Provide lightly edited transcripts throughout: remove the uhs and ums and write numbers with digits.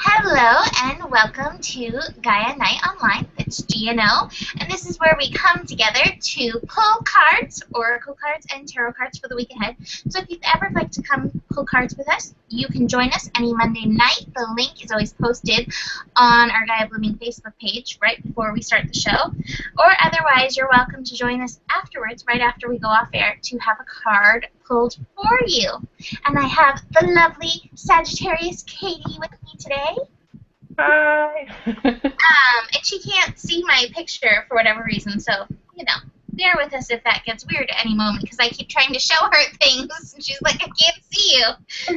Hello and welcome to Gaia Night Online. It's GNO, and this is where we come together to pull cards, oracle cards, and tarot cards for the week ahead. So if you'd ever like to come pull cards with us, you can join us any Monday night. The link is always posted on our Gaia Blooming Facebook page right before we start the show. Or otherwise, you're welcome to join us afterwards, right after we go off air, to have a card pulled for you. And I have the lovely Sagittarius Katie with me today. Hi. And she can't see my picture for whatever reason, so, bear with us if that gets weird at any moment, because I keep trying to show her things, and she's like, I can't see you. So,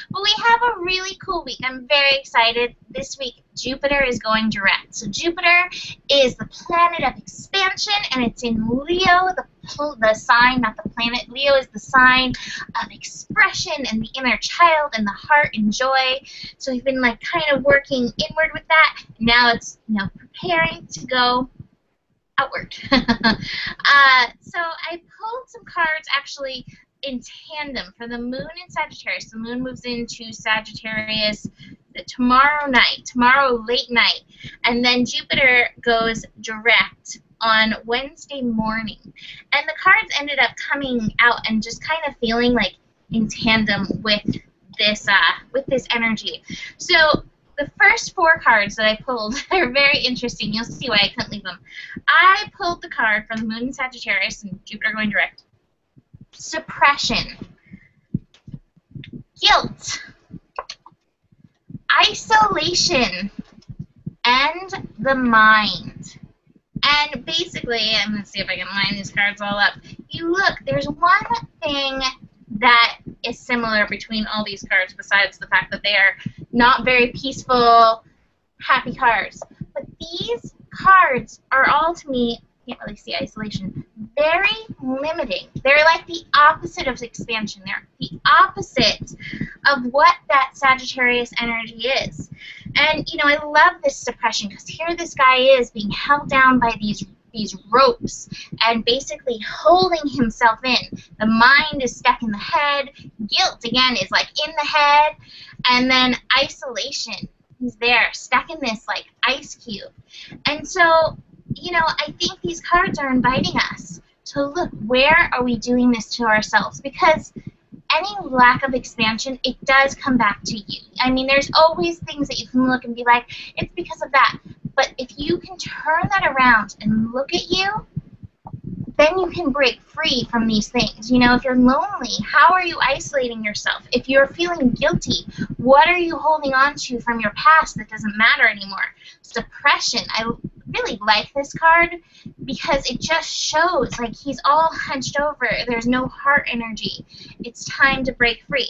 but we have a really cool week. I'm very excited. This week, Jupiter is going direct. So Jupiter is the planet of expansion, and it's in Leo, the sign, not the planet. Leo is the sign of expression and the inner child and the heart and joy. So we've been kind of working inward with that. Now it's preparing to go outward. So I pulled some cards actually in tandem for the moon in Sagittarius. The moon moves into Sagittarius tomorrow late night, and then Jupiter goes direct on Wednesday morning. And the cards ended up coming out and just kind of feeling like in tandem with this energy. So the first four cards that I pulled are very interesting. You'll see why I couldn't leave them. I pulled the card for the moon in Sagittarius and Jupiter going direct. Suppression, guilt, isolation, and the mind. And basically, I'm going to see if I can line these cards all up. You look, there's one thing that is similar between all these cards besides the fact that they are not very peaceful, happy cards. But these cards are all, to me, can't really see isolation, very limiting. They're like the opposite of expansion. They're the opposite of what that Sagittarius energy is. And, I love this suppression because here this guy is being held down by these ropes and basically holding himself in. The mind is stuck in the head. Guilt, again, is in the head. And then isolation. He's there, stuck in this ice cube. And so, I think these cards are inviting us to look, where are we doing this to ourselves? Because any lack of expansion, it does come back to you. I mean, there's always things that you can look and be like, it's because of that. But if you can turn that around and look at you, then you can break free from these things. If you're lonely, how are you isolating yourself? If you're feeling guilty, what are you holding on to from your past that doesn't matter anymore? Suppression. I really like this card because it just shows he's all hunched over. There's no heart energy. It's time to break free.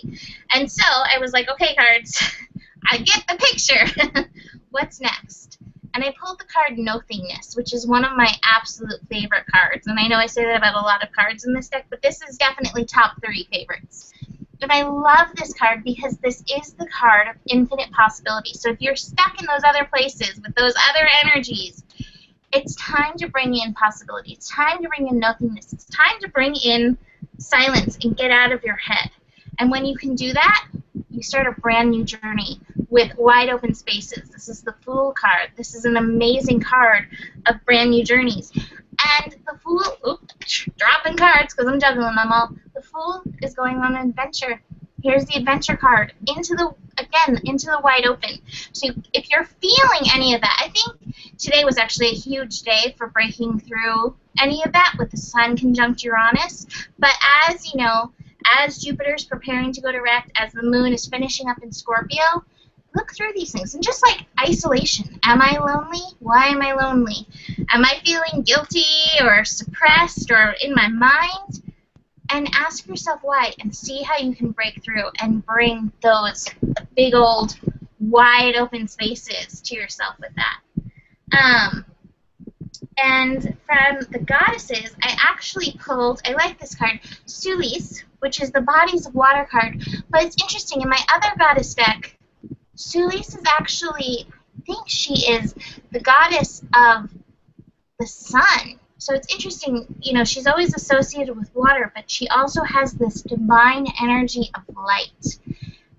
And so I was like, okay, cards, I get the picture. What's next? And I pulled the card Nothingness, which is one of my absolute favorite cards. And I know I say that about a lot of cards in this deck, but this is definitely top 3 favorites. And I love this card because this is the card of infinite possibility. So if you're stuck in those other places with those other energies, it's time to bring in possibility. It's time to bring in nothingness. It's time to bring in silence and get out of your head. And when you can do that, you start a brand new journey with wide open spaces. This is the Fool card. This is an amazing card of brand new journeys. And the Fool, dropping cards because I'm juggling them all. The Fool is going on an adventure. Here's the adventure card into the wide open. So if you're feeling any of that, I think today was actually a huge day for breaking through any of that with the Sun conjunct Uranus. But as Jupiter's preparing to go direct, as the moon is finishing up in Scorpio, look through these things. And just like isolation, am I lonely? Why am I lonely? Am I feeling guilty or suppressed or in my mind? And ask yourself why and see how you can break through and bring those big old wide open spaces to yourself with that. And from the goddesses, I actually pulled, I like this card, Sulis, which is the Bodies of Water card. But it's interesting, in my other goddess deck, Sulis is actually, I think she is the goddess of the sun. So it's interesting, she's always associated with water, but she also has this divine energy of light.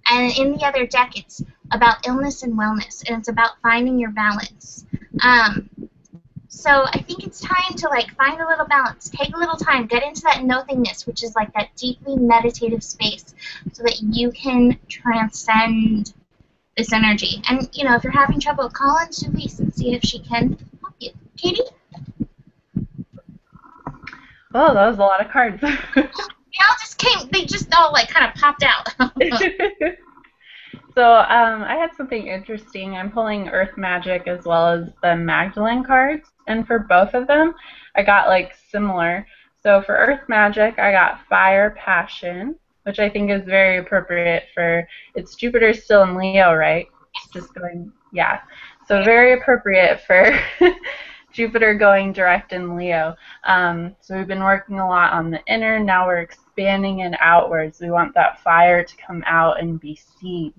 And in the other deck, it's about illness and wellness, and it's about finding your balance. So I think it's time to like find a little balance, take a little time, get into that nothingness, which is like that deeply meditative space, so that you can transcend this energy. And you know, if you're having trouble, call on Sophie and see if she can help you. Katie? Oh, that was a lot of cards. They just all like kind of popped out. So I had something interesting. I'm pulling Earth Magic as well as the Magdalene cards, and for both of them, I got like similar. So for Earth Magic, I got Fire Passion, which I think is very appropriate for, it's Jupiter still in Leo, right? It's just going, yeah. So very appropriate for Jupiter going direct in Leo. So we've been working a lot on the inner, now we're expanding it outwards. We want that fire to come out and be seen.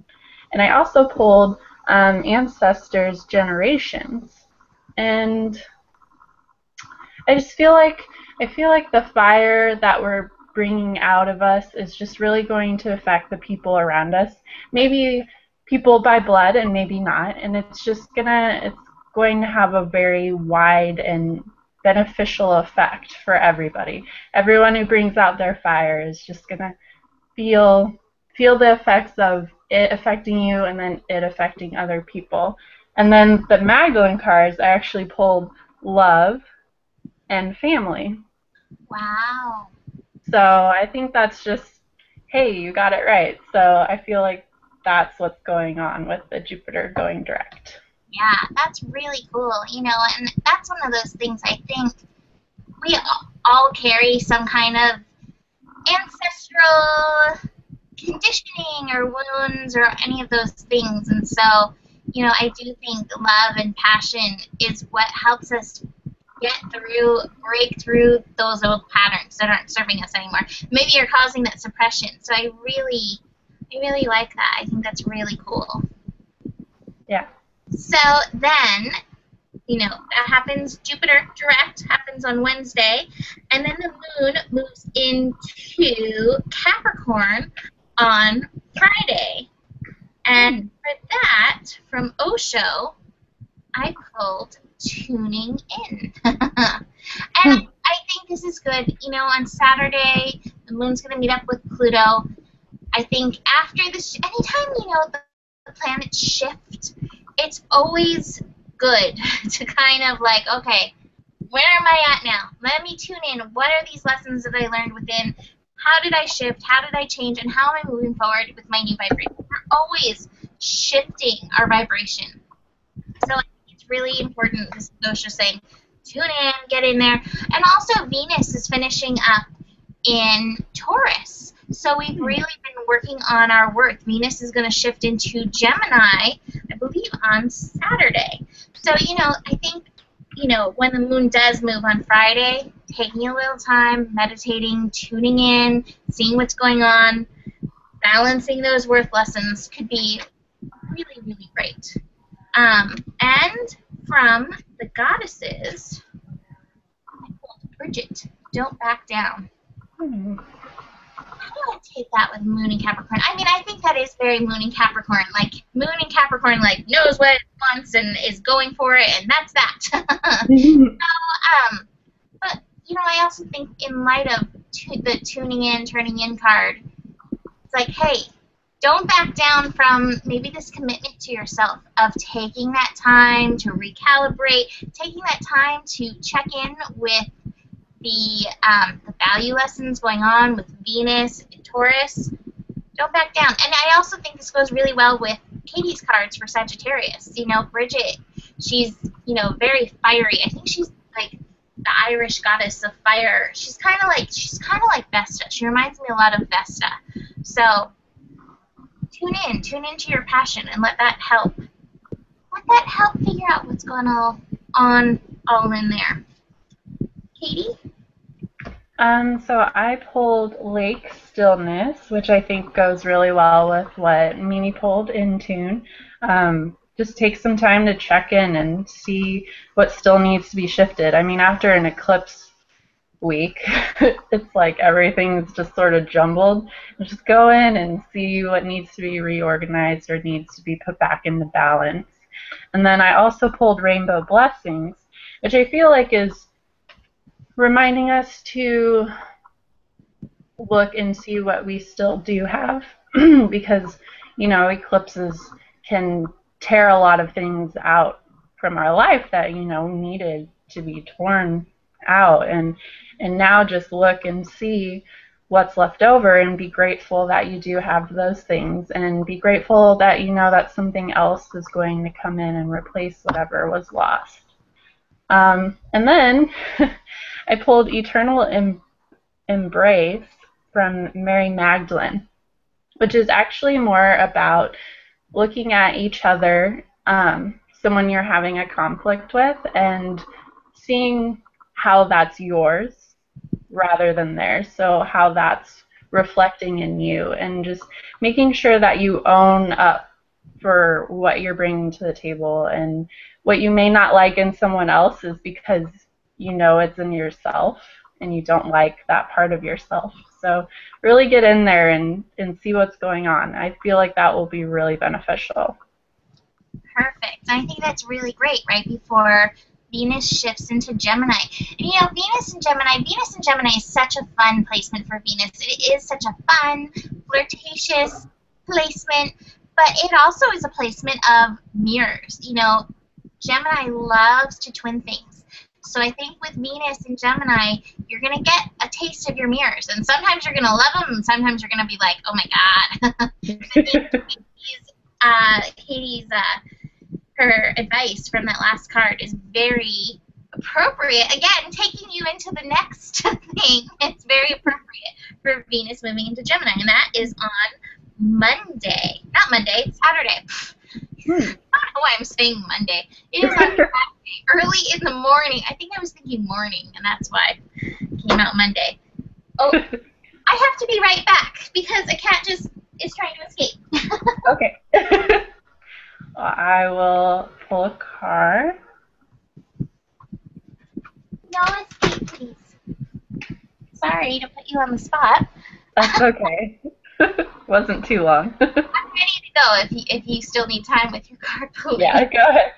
And I also pulled Ancestors Generations. And I just feel like the fire that we're bringing out of us is just really going to affect the people around us. Maybe people by blood and maybe not. And it's going to have a very wide and beneficial effect for everybody. Everyone who brings out their fire is just going to feel the effects of it affecting you and then it affecting other people. And then the Magdalene cards, I actually pulled love and family. Wow. So I think that's just, hey, you got it right. So I feel like that's what's going on with the Jupiter going direct. Yeah, that's really cool, you know, and that's one of those things I think we all carry some kind of ancestral conditioning or wounds or any of those things, and so, you know, I do think love and passion is what helps us break through those old patterns that aren't serving us anymore. Maybe you're causing that suppression, so I really like that. I think that's really cool. Yeah. So then, you know, that happens, Jupiter direct happens on Wednesday, and then the moon moves into Capricorn on Friday. And for that, from Osho, I pulled tuning in. And I think this is good. You know, on Saturday, the moon's going to meet up with Pluto. I think after this, anytime, you know, the planets shift, it's always good to kind of like, okay, where am I at now? Let me tune in. What are these lessons that I learned within? How did I shift? How did I change? And how am I moving forward with my new vibration? We're always shifting our vibration. So I think it's really important, this is Osho saying, tune in, get in there. And also Venus is finishing up in Taurus. So we've really been working on our work. Venus is going to shift into Gemini, I believe, on Saturday. So, you know, I think, you know, when the moon does move on Friday, taking a little time, meditating, tuning in, seeing what's going on, balancing those worth lessons could be really, really great. And from the goddesses, I pulled Bridget, don't back down. How do I take that with Moon and Capricorn? I mean, I think that is very Moon and Capricorn. Like, Moon and Capricorn, like, knows what it wants and is going for it, and that's that. So, but, you know, I also think in light of the tuning in, turning in card, it's like, hey, don't back down from maybe this commitment to yourself of taking that time to recalibrate, taking that time to check in with the value lessons going on with Venus and Taurus. Don't back down. And I also think this goes really well with Katie's cards for Sagittarius. You know, Bridget, she's, you know, very fiery. I think she's like the Irish goddess of fire. She's kind of like Vesta. She reminds me a lot of Vesta. So tune into your passion and let that help. Let that help figure out what's going on all in there. Katie? So I pulled Lake Stillness, which I think goes really well with what Mimi pulled in Tune. Just take some time to check in and see what still needs to be shifted. I mean, after an eclipse, week. It's like everything's just sort of jumbled. And just go in and see what needs to be reorganized or needs to be put back into balance. And then I also pulled Rainbow Blessings, which I feel like is reminding us to look and see what we still do have because, you know, eclipses can tear a lot of things out from our life that, you know, needed to be torn out, and now just look and see what's left over and be grateful that you do have those things, and be grateful that you know that something else is going to come in and replace whatever was lost. And then I pulled Eternal Embrace from Mary Magdalene, which is actually more about looking at each other, someone you're having a conflict with, and seeing how that's yours rather than theirs. So how that's reflecting in you, and just making sure that you own up for what you're bringing to the table, and what you may not like in someone else is because you know it's in yourself and you don't like that part of yourself. So really get in there and see what's going on. I feel like that will be really beneficial. Perfect. I think that's really great right before Venus shifts into Gemini. And you know, Venus and Gemini is such a fun placement for Venus. It is such a fun, flirtatious placement, but it also is a placement of mirrors. You know, Gemini loves to twin things. So I think with Venus and Gemini, you're going to get a taste of your mirrors. And sometimes you're going to love them, and sometimes you're going to be like, oh my God. Katie's her advice from that last card is very appropriate. Again, taking you into the next thing. It's very appropriate for Venus moving into Gemini, and that is on Monday. Not Monday, it's Saturday. I don't know why I'm saying Monday. It is on Saturday, early in the morning. I think I was thinking morning, and that's why it came out Monday. Oh, I have to be right back because a cat just is trying to escape. Okay. Well, I will pull a card. No escape, please. Sorry to put you on the spot. That's okay. Wasn't too long. I'm ready to go if you still need time with your card pulling. Yeah, go ahead.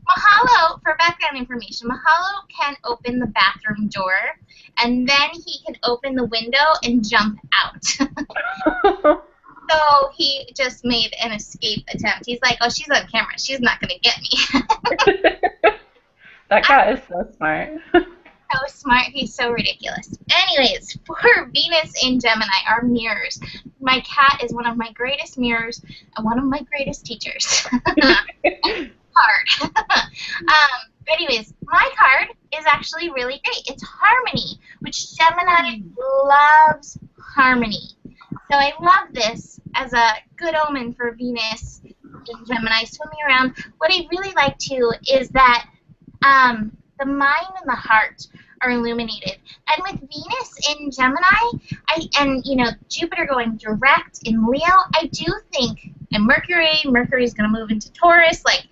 Mahalo, for background information, Mahalo can open the bathroom door, and then he can open the window and jump out. So he just made an escape attempt. He's like, oh, she's on camera. She's not going to get me. That cat is so smart. So smart. He's so ridiculous. Anyways, for Venus in Gemini, our mirrors. My cat is one of my greatest mirrors and one of my greatest teachers. Hard. Anyways, my card is actually really great. It's harmony, which Gemini loves harmony. So I love this as a good omen for Venus in Gemini swimming around. What I really like, too, is that the mind and the heart are illuminated. And with Venus in Gemini, and, you know, Jupiter going direct in Leo, I do think, and Mercury's going to move into Taurus, like,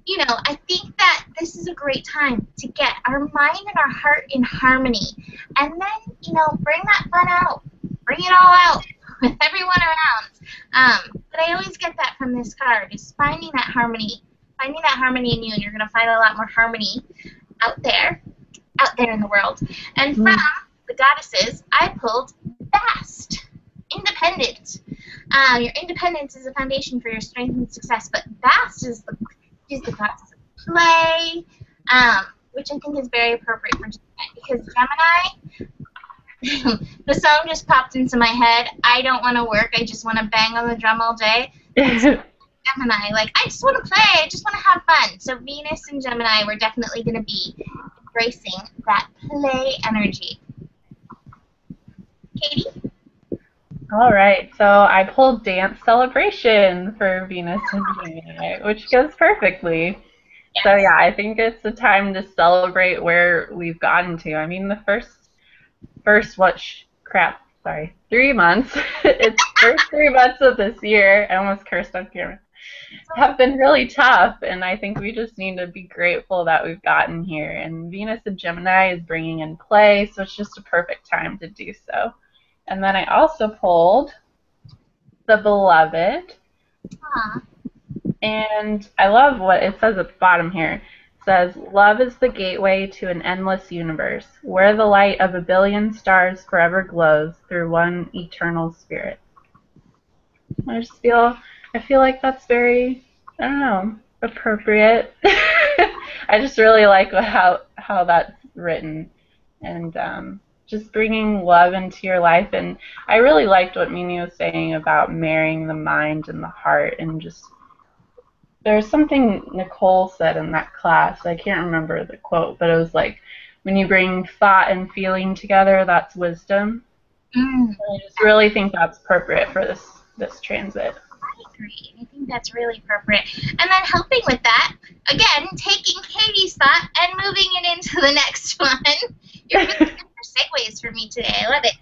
you know, I think that this is a great time to get our mind and our heart in harmony. And then, you know, bring that fun out. Bring it all out with everyone around. But I always get that from this card, is finding that harmony in you, and you're going to find a lot more harmony out there in the world. And from the goddesses, I pulled Bast, independent. Your independence is a foundation for your strength and success, but Bast is the goddess of play, which I think is very appropriate for Gemini, because Gemini, the song just popped into my head, I don't want to work, I just want to bang on the drum all day. Gemini, like, I just want to play, I just want to have fun. So Venus and Gemini, we're definitely going to be embracing that play energy. Katie? All right, so I pulled Dance Celebration for Venus and Gemini, which goes perfectly. Yes. So yeah, I think it's a time to celebrate where we've gotten to. I mean, the first 3 months. It's first 3 months of this year. I almost cursed on camera. have been really tough, and I think we just need to be grateful that we've gotten here. And Venus and Gemini is bringing in play, so it's just a perfect time to do so. And then I also pulled the Beloved, Aw. and I love what it says at the bottom here. It says, "Love is the gateway to an endless universe, where the light of a billion stars forever glows through one eternal spirit." I feel like that's very, I don't know, appropriate. I just really like how that's written, and just bringing love into your life. And I really liked what Mimi was saying about marrying the mind and the heart, and just there's something Nicole said in that class. I can't remember the quote, but it was like, when you bring thought and feeling together, that's wisdom. Mm. I just really think that's appropriate for this transit. I agree. I think that's really appropriate. And then helping with that, again, taking Katie's thought and moving it into the next one. You're really good for segues for me today. I love it.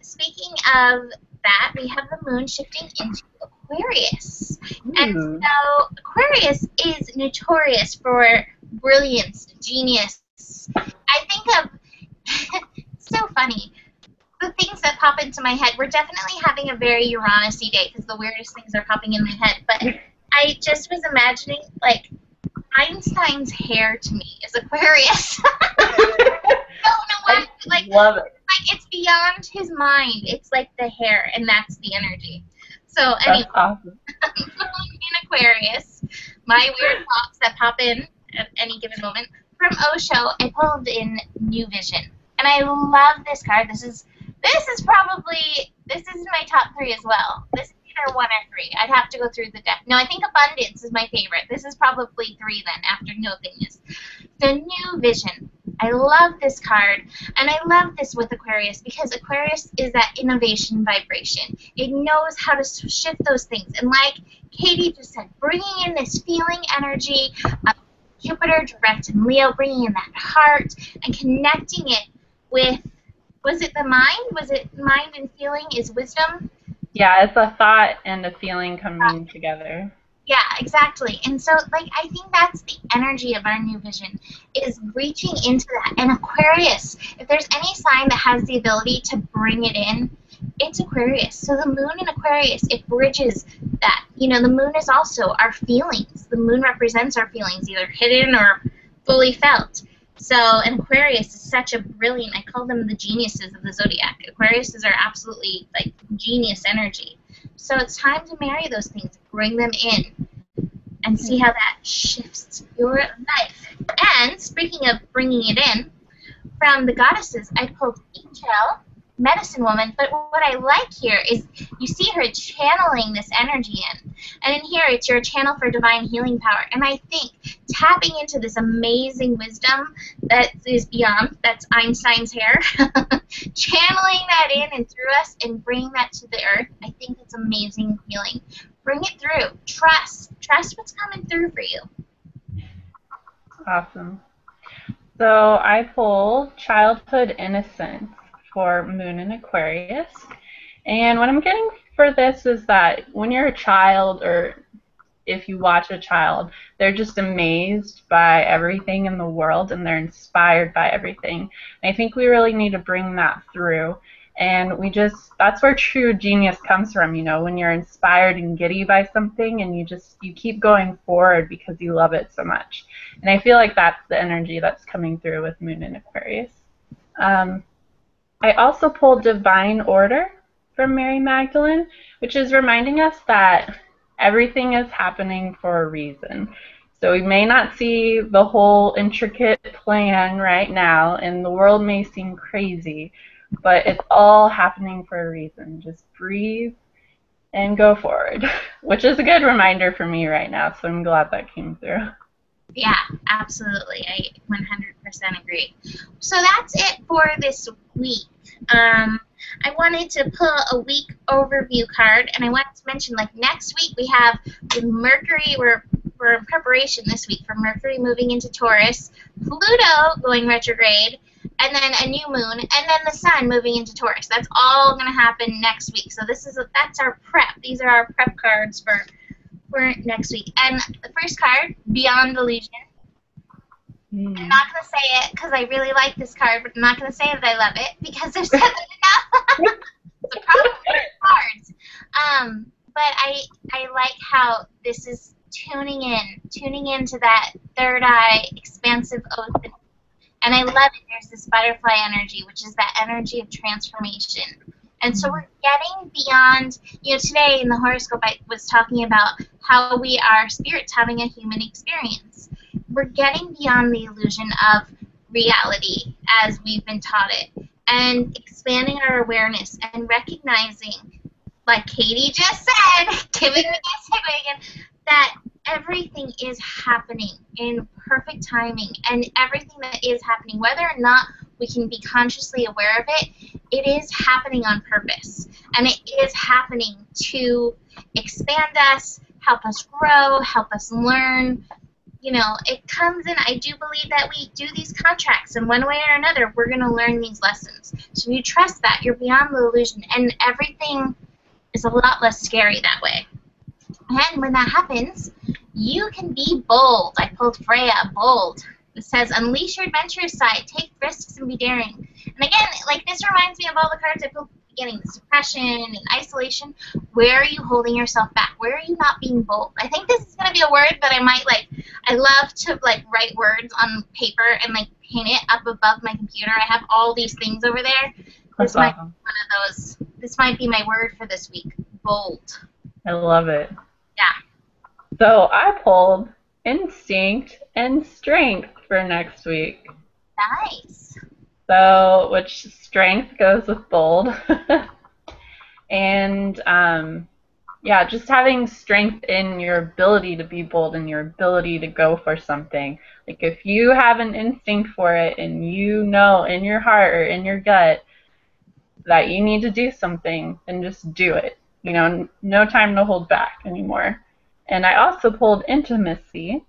Speaking of that, we have the moon shifting into Aquarius. And so Aquarius is notorious for brilliance, genius. I think of, it's so funny, the things that pop into my head. We're definitely having a very Uranus-y day because the weirdest things are popping in my head. But I just was imagining, like, Einstein's hair to me is Aquarius. I don't know why. Like, love it. Like, it's beyond his mind. It's like the hair, and that's the energy. So, anyway, that's awesome. In Aquarius, my weird thoughts that pop in at any given moment. From Osho, I pulled in New Vision. And I love this card. This is my top 3 as well. This is either 1 or 3. I'd have to go through the deck. No, I think Abundance is my favorite. This is probably 3 then, after Nothingness. The New Vision. I love this card, and I love this with Aquarius because Aquarius is that innovation vibration. It knows how to shift those things. And like Katie just said, bringing in this feeling energy of Jupiter direct in Leo, bringing in that heart and connecting it with, was it the mind? Was it mind and feeling is wisdom? Yeah, it's a thought and a feeling coming together. Yeah, exactly. And so, like, I think that's the energy of our New Vision, is reaching into that. And Aquarius, if there's any sign that has the ability to bring it in, it's Aquarius. So the moon in Aquarius, it bridges that. You know, the moon is also our feelings. The moon represents our feelings, either hidden or fully felt. So, and Aquarius is such a brilliant, I call them the geniuses of the zodiac. Aquariuses are absolutely, like, genius energy. So it's time to marry those things, bring them in, and see how that shifts your life. And speaking of bringing it in, from the goddesses, I pulled Ichel, medicine woman, but what I like here is you see her channeling this energy in. And in here, it's your channel for divine healing power. And I think tapping into this amazing wisdom that is beyond, that's Einstein's hair, channeling that in and through us and bringing that to the earth, I think it's amazing healing. Bring it through. Trust. Trust what's coming through for you. Awesome. So I pulled Childhood Innocence for Moon in Aquarius. And what I'm getting for this is that when you're a child, or if you watch a child, they're just amazed by everything in the world and they're inspired by everything. And I think we really need to bring that through. And that's where true genius comes from, you know, when you're inspired and giddy by something and you keep going forward because you love it so much. And I feel like that's the energy that's coming through with Moon in Aquarius. I also pulled Divine Order from Mary Magdalene, which is reminding us that everything is happening for a reason. So we may not see the whole intricate plan right now, and the world may seem crazy, but it's all happening for a reason. Just breathe and go forward, which is a good reminder for me right now, so I'm glad that came through. Yeah, absolutely. I 100% agree. So that's it for this week. I wanted to pull a week overview card, and I wanted to mention, like, next week we have the Mercury. We're in preparation this week for Mercury moving into Taurus, Pluto going retrograde, and then a new moon, and then the Sun moving into Taurus. That's all going to happen next week. So that's our prep. These are our prep cards for for next week. And the first card, Beyond Illusion. I'm not going to say it because I really like this card, but I'm not going to say that I love it because there's said enough. It's a problem with cards. But I like how this is tuning into that third eye, expansive open. And I love it. There's this butterfly energy, which is that energy of transformation. And so we're getting beyond, today in the horoscope I was talking about how we are spirits having a human experience. We're getting beyond the illusion of reality as we've been taught it and expanding our awareness and recognizing, like Katie just said, giving me a segue again, that everything is happening in perfect timing, and everything that is happening, whether or not we can be consciously aware of it, it is happening on purpose, and it is happening to expand us, help us grow, help us learn. It comes in. I do believe that we do these contracts, and one way or another, we're going to learn these lessons. So you trust that. You're beyond the illusion, and everything is a lot less scary that way. And when that happens, you can be bold. I pulled Freya, bold. It says, unleash your adventurous side, take risks, and be daring. And again, this reminds me of all the cards I pulled at the beginning, this depression and isolation. Where are you holding yourself back? Where are you not being bold? I think this is going to be a word that I might, I love to, write words on paper and, paint it up above my computer. I have all these things over there. This might be one of those. This might be my word for this week, bold. I love it. Yeah. So I pulled instinct and strength for next week. Nice. So, which strength goes with bold. And, yeah, just having strength in your ability to be bold and your ability to go for something. If you have an instinct for it and you know in your heart or in your gut that you need to do something, then just do it. No time to hold back anymore. And I also pulled intimacy,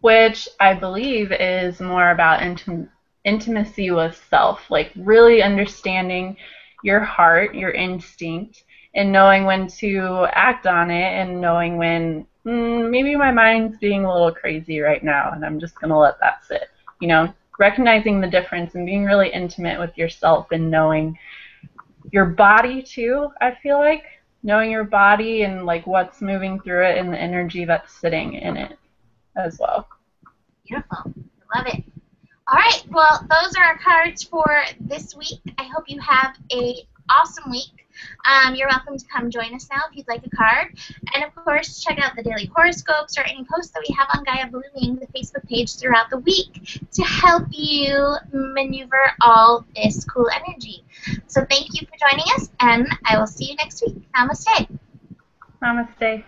which I believe is more about intimacy with self, really understanding your heart, your instinct, and knowing when to act on it and knowing when maybe my mind's being a little crazy right now and I'm just going to let that sit. Recognizing the difference and being really intimate with yourself and knowing your body too, I feel like. Knowing your body and what's moving through it and the energy that's sitting in it as well. Beautiful. I love it. All right. Well, those are our cards for this week. I hope you have an awesome week. You're welcome to come join us now if you'd like a card. And, of course, check out the daily horoscopes or any posts that we have on Gaia Blooming, the Facebook page, throughout the week to help you maneuver all this cool energy. So thank you for joining us, and I will see you next week. Namaste. Namaste.